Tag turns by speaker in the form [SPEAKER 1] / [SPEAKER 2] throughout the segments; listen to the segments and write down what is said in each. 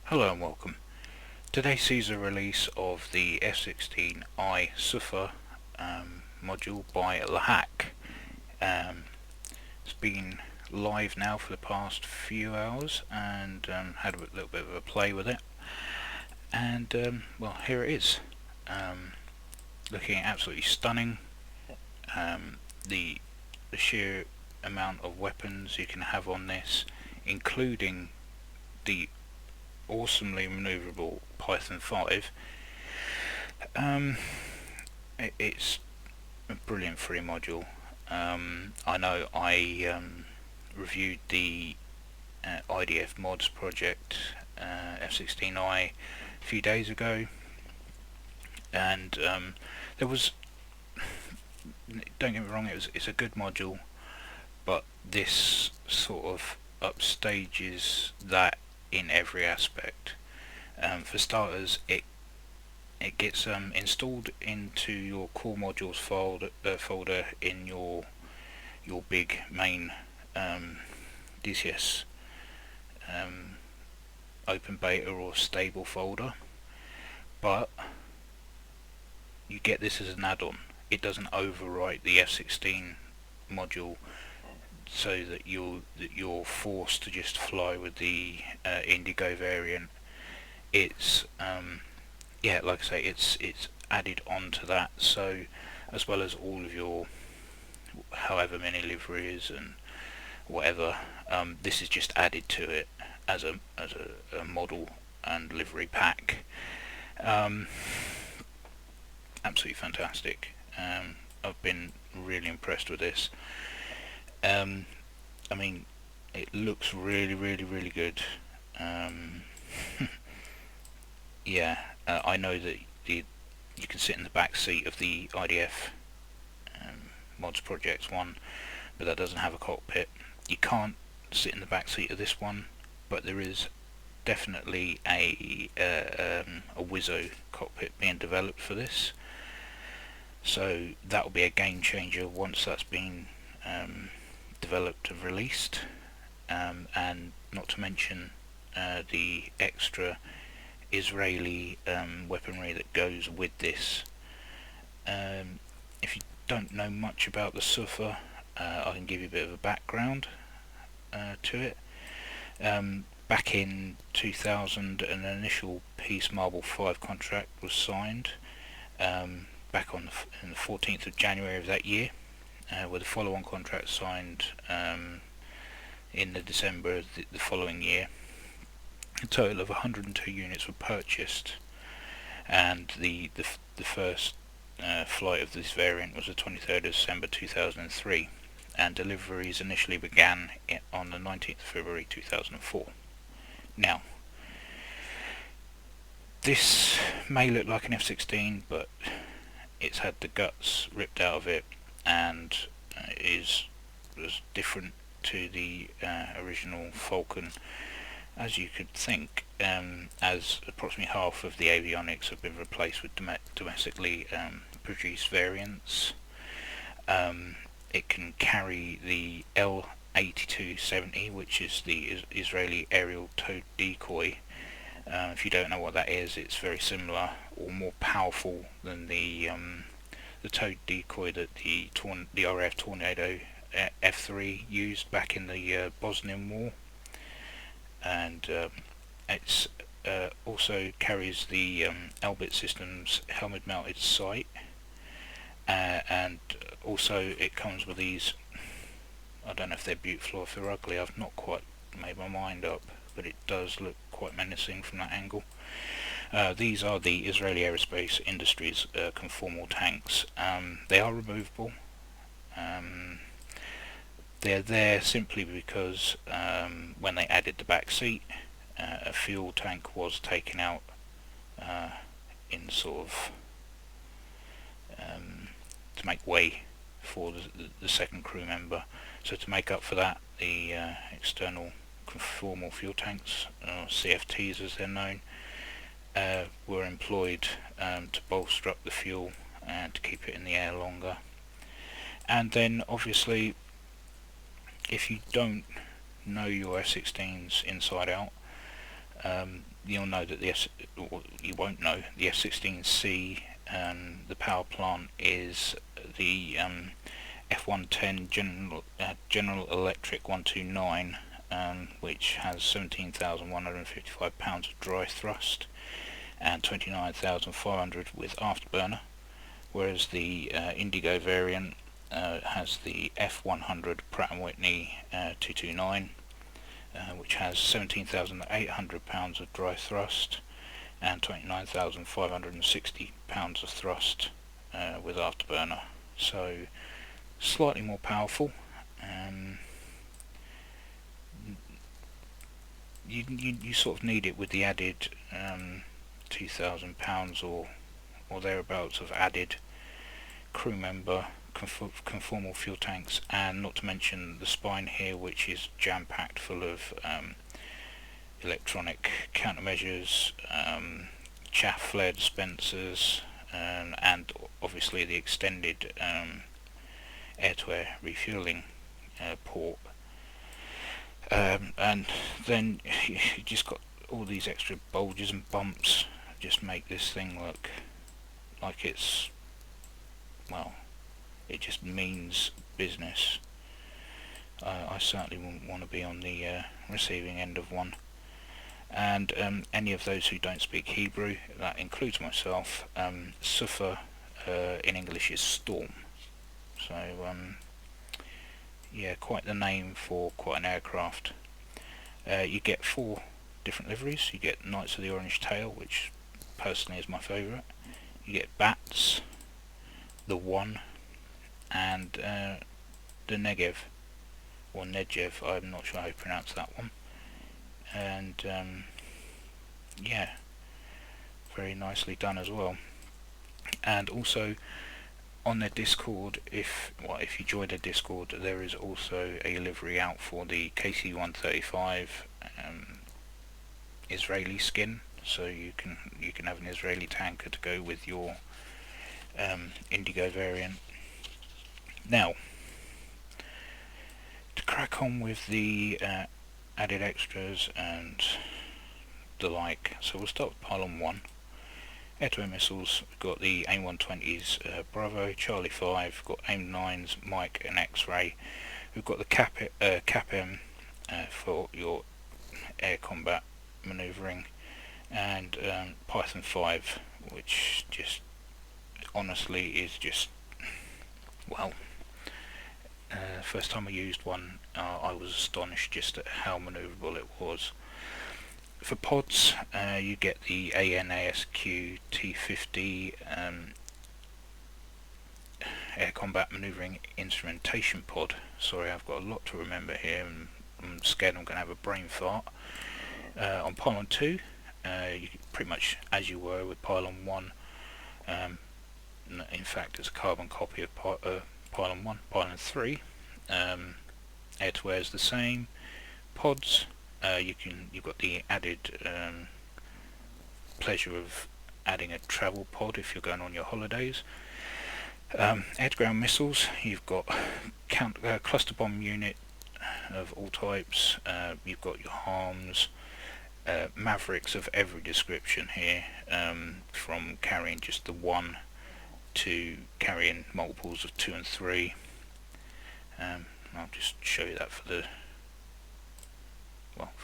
[SPEAKER 1] Hello and welcome. Today sees the release of the F-16I Sufa module by LAHAK. It's been live now for the past few hours and had a little bit of a play with it. And well, here it is. Looking absolutely stunning. The sheer amount of weapons you can have on this, including the awesomely maneuverable Python 5. It's a brilliant free module. I know I reviewed the IDF mods project F-16I a few days ago, and there was, don't get me wrong, it's a good module, but this sort of upstages that in every aspect. For starters, it gets installed into your core modules folder in your big main DCS open beta or stable folder, but you get this as an add-on. It doesn't overwrite the F-16 module so that you're forced to just fly with the Indigo variant. It's yeah, like I say, it's added onto that, so as well as all of your however many liveries and whatever, this is just added to it as a model and livery pack. Absolutely fantastic. I've been really impressed with this. I mean, it looks really good. Yeah, I know that you can sit in the back seat of the IDF mods projects one, but that doesn't have a cockpit. You can't sit in the back seat of this one, but there is definitely a Wizzo cockpit being developed for this, so that will be a game changer once that's been developed and released, and not to mention the extra Israeli weaponry that goes with this. If you don't know much about the Sufa, I can give you a bit of a background to it. Back in 2000, an initial Peace Marble 5 contract was signed back on the 14th of January of that year, with a follow-on contract signed in the December of the following year. A total of 102 units were purchased, and the first flight of this variant was the 23rd of December 2003, and deliveries initially began on the 19th of February 2004. Now, this may look like an F-16, but it's had the guts ripped out of it and is as different to the original Falcon as you could think, as approximately half of the avionics have been replaced with domestically produced variants. It can carry the L-8270, which is the Israeli aerial towed decoy. If you don't know what that is, it's very similar or more powerful than the towed decoy that the RAF Tornado F3 used back in the Bosnian War. And it's also carries the Elbit Systems helmet mounted sight, and also it comes with these, I don't know if they're beautiful or if they're ugly, I've not quite made my mind up, but it does look quite menacing from that angle. These are the Israeli Aerospace Industries conformal tanks. They are removable. They're there simply because when they added the back seat, a fuel tank was taken out in sort of to make way for the second crew member. So to make up for that, the external conformal fuel tanks, or CFTs as they're known, were employed to bolster up the fuel and to keep it in the air longer. And then obviously, if you don't know your F-16s inside out, you'll know that or you won't know, the F-16C, the power plant is the F-110 General Electric 129, which has 17,155 pounds of dry thrust and 29,500 with afterburner, whereas the Indigo variant has the F-100 Pratt & Whitney 229, which has 17,800 pounds of dry thrust and 29,560 pounds of thrust with afterburner. So slightly more powerful. You sort of need it with the added 2,000 pounds or thereabouts of added crew member, conformal fuel tanks, and not to mention the spine here, which is jam-packed full of electronic countermeasures, chaff flare dispensers, and obviously the extended air-to-air refueling port. And then you just got all these extra bulges and bumps, just make this thing look like it's, well, it just means business. I certainly wouldn't want to be on the receiving end of one. And any of those who don't speak Hebrew, that includes myself, Sufa in English is storm. So yeah, quite the name for quite an aircraft. You get 4 different liveries. You get Knights of the Orange Tail, which personally is my favourite. You get Bats, the One, and the Negev, or Negev, I'm not sure how you pronounce that one. And yeah, very nicely done as well. And also on their Discord, if you join their Discord, there is also a livery out for the KC-135 Israeli skin, so you can have an Israeli tanker to go with your Indigo variant. Now, to crack on with the added extras and the like, so we'll start with pylon 1. Air-to-air missiles, we've got the AIM-120s Bravo, Charlie 5, we've got AIM-9s Mike and X-Ray, we've got the CAP-M for your air combat manoeuvring, and Python 5, which just honestly is just, well, first time I used one, I was astonished just at how manoeuvrable it was. For pods, you get the ANASQ T50 Air Combat Manoeuvring Instrumentation Pod. Sorry, I've got a lot to remember here, and I'm scared I'm going to have a brain fart. On pylon 2, you pretty much as you were with pylon 1. In fact, it's a carbon copy of pylon 1. Pylon 3, air-to-air is the same. Pods, you've got the added pleasure of adding a travel pod if you're going on your holidays. Air-to-ground missiles, you've got cluster bomb unit of all types. You've got your harms, Mavericks of every description here, from carrying just the 1 to carrying multiples of 2 and 3. I'll just show you that for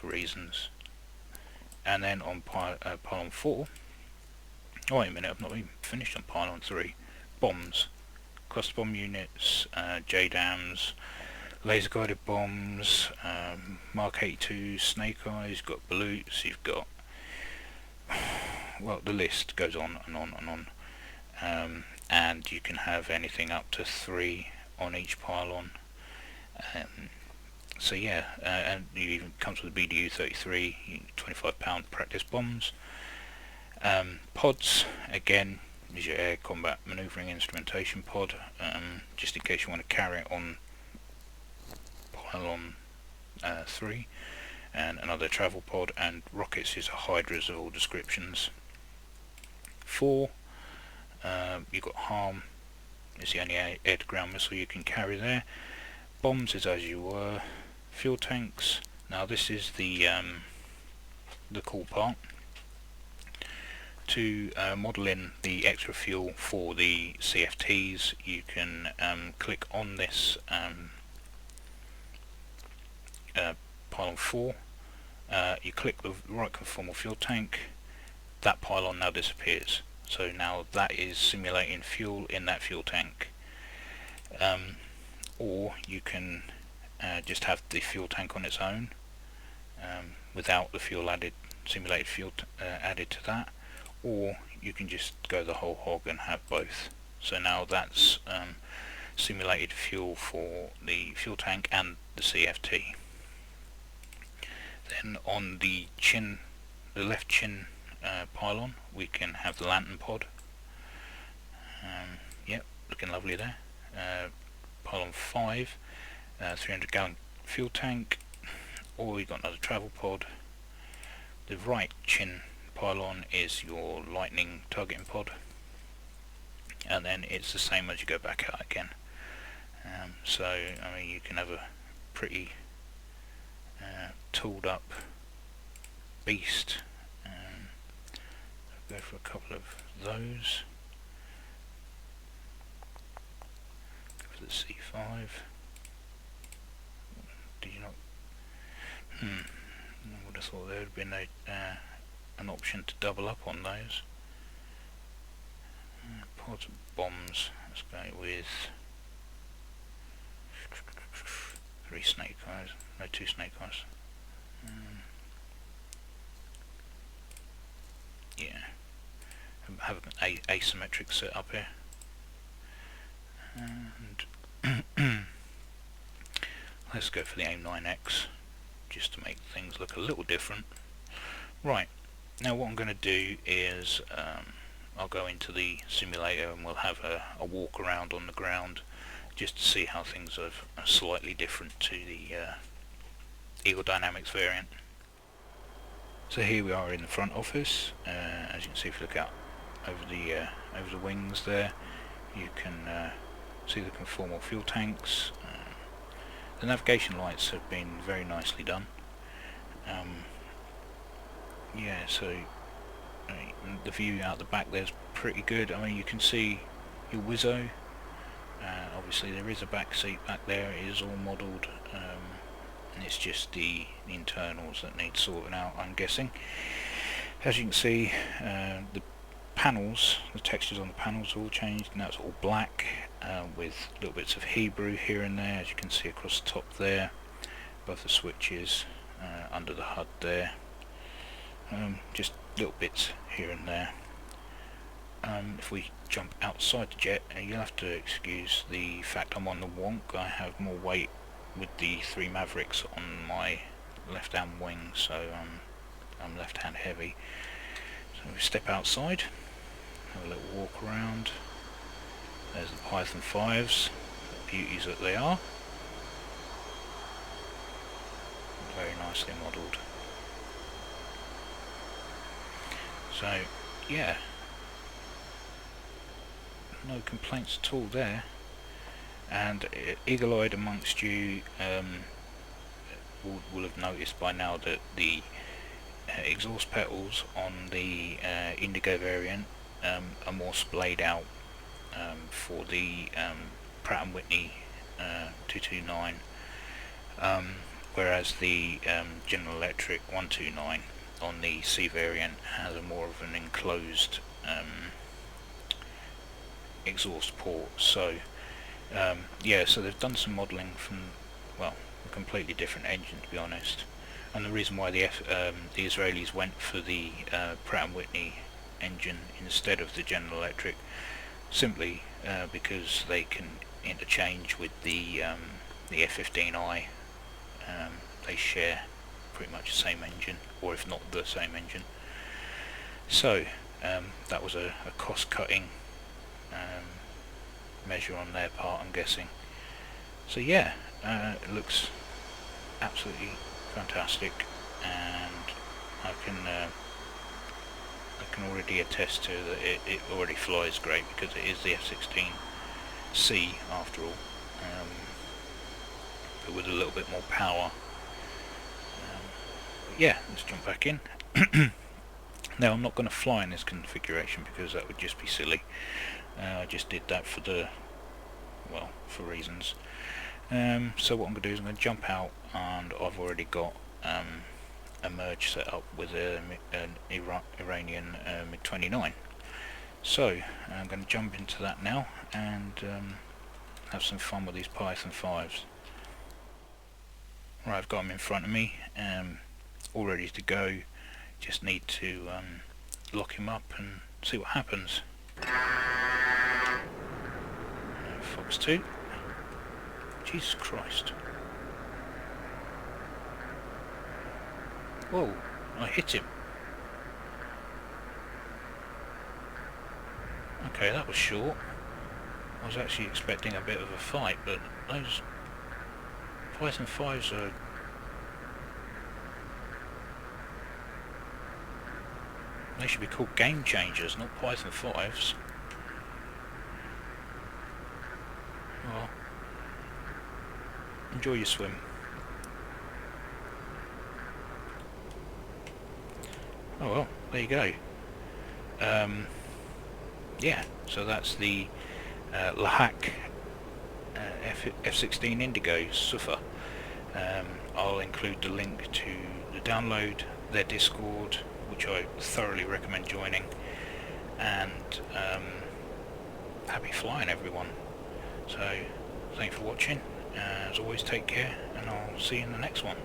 [SPEAKER 1] reasons. And then on pylon 4, oh wait a minute, I've not even finished on pylon 3. Bombs, cluster bomb units, JDAMs, laser guided bombs, Mark 82 Snake Eyes, you've got Baloots, you've got, well, the list goes on and on and on. And you can have anything up to 3 on each pylon. So yeah, and it even comes with a BDU 33 £25 practice bombs. Pods, again, is your air combat manoeuvring instrumentation pod, just in case you want to carry it on pylon 3, and another travel pod. And rockets is a Hydras of all descriptions. 4, you've got Harm, is the only air-to-ground missile you can carry there. Bombs is as you were. Fuel tanks, now this is the cool part. to model in the extra fuel for the CFTs, you can click on this pylon 4, you click the right conformal fuel tank, that pylon now disappears. So now that is simulating fuel in that fuel tank. Or you can just have the fuel tank on its own without the fuel added, simulated fuel added to that, or you can just go the whole hog and have both. So now that's simulated fuel for the fuel tank and the CFT. Then on the chin, the left chin pylon, we can have the lantern pod. Yep, looking lovely there. Pylon 5, 300 gallon fuel tank, or we've got another travel pod. The right chin pylon is your lightning targeting pod, and then it's the same as you go back out again. So I mean, you can have a pretty tooled up beast. I'll go for a couple of those. Go for the C5. Did you not? I would have thought there would have been an option to double up on those. Pods of bombs. Let's go with 3 snake eyes. No, 2 snake eyes. Yeah. Have an asymmetric setup here. And let's go for the AIM-9X, just to make things look a little different. Right, now what I'm going to do is I'll go into the simulator and we'll have a walk around on the ground just to see how things are slightly different to the Eagle Dynamics variant. So here we are in the front office. As you can see, if you look out over the wings there, you can see the conformal fuel tanks. The navigation lights have been very nicely done. Yeah, so the view out the back there's pretty good. I mean, you can see your Wizzo. Obviously there is a back seat back there. It is all modelled, and it's just the internals that need sorting out, I'm guessing. As you can see, the panels, the textures on the panels are all changed. Now it's all black with little bits of Hebrew here and there, as you can see across the top there, above the switches, under the HUD there. Just little bits here and there. If we jump outside the jet, you'll have to excuse the fact I'm on the wonk. I have more weight with the 3 Mavericks on my left hand wing, so I'm left hand heavy. So we step outside, have a little walk around. There's the Python 5s, the beauties that they are. Very nicely modelled. So yeah, no complaints at all there. And eagle-eyed amongst you will have noticed by now that the exhaust pedals on the Indigo variant are more splayed out for the Pratt & Whitney 229, whereas the General Electric 129 on the C variant has a more of an enclosed exhaust port. So yeah, so they've done some modelling from, well, a completely different engine, to be honest. And the reason why the Israelis went for the Pratt & Whitney engine instead of the General Electric, simply because they can interchange with the F-15I. They share pretty much the same engine, or if not the same engine. So that was a cost-cutting measure on their part, I'm guessing. So yeah, it looks absolutely fantastic, and I can already attest to that it already flies great, because it is the F-16C after all, but with a little bit more power. But yeah, let's jump back in. Now I'm not going to fly in this configuration because that would just be silly. I just did that for for reasons. So what I'm going to do is I'm going to jump out, and I've already got a merge set up with an Iranian MiG-29. So I'm going to jump into that now and have some fun with these Python 5s. Right, I've got them in front of me, all ready to go. Just need to lock him up and see what happens. Fox 2. Jesus Christ. Whoa, I hit him. Okay, that was short. I was actually expecting a bit of a fight, but those Python 5s are... they should be called game changers, not Python 5s. Well, enjoy your swim. Oh well, there you go. Yeah, so that's the LAHAK F-16I Sufa. I'll include the link to the download, their Discord, which I thoroughly recommend joining, and happy flying everyone. So thanks for watching, as always take care, and I'll see you in the next one.